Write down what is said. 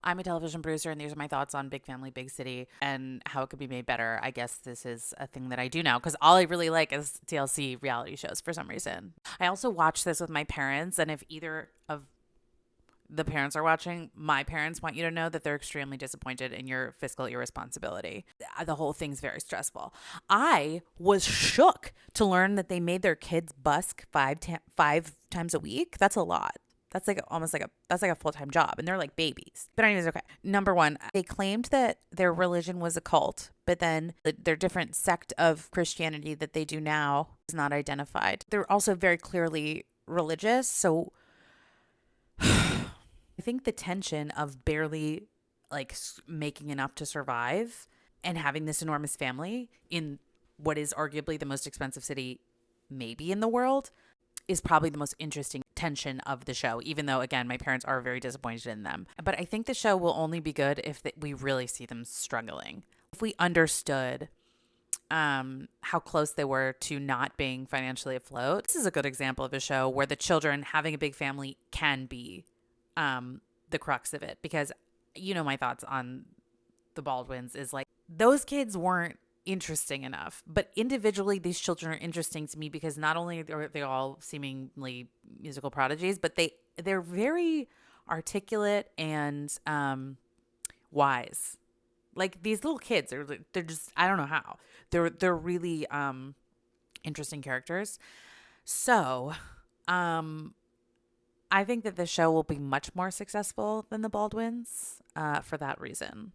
I'm a television producer, and these are my thoughts on Big Family, Big City and how it could be made better. I guess this is a thing that I do now because all I really like is TLC reality shows for some reason. I also watch this with my parents, and if either of the parents are watching, my parents want you to know that they're extremely disappointed in your fiscal irresponsibility. The whole thing's very stressful. I was shook to learn that they made their kids busk five times a week. That's a lot. That's like almost like a full-time job, and they're like babies. But anyways, okay. Number one, they claimed that their religion was a cult, but then their different sect of Christianity that they do now is not identified. They're also very clearly religious, so I think the tension of barely like making enough to survive and having this enormous family in what is arguably the most expensive city maybe in the world is probably the most interesting tension of the show, even though, again, my parents are very disappointed in them. But I think the show will only be good if we really see them struggling. If we understood how close they were to not being financially afloat. This is a good example of a show where the children having a big family can be the crux of it, because my thoughts on the Baldwins is like those kids weren't interesting enough, but individually these children are interesting to me because not only are they all seemingly musical prodigies, but they're very articulate and wise. Like these little kids are, they're just, I don't know how, they're really interesting characters. So I think that the show will be much more successful than the Baldwins for that reason.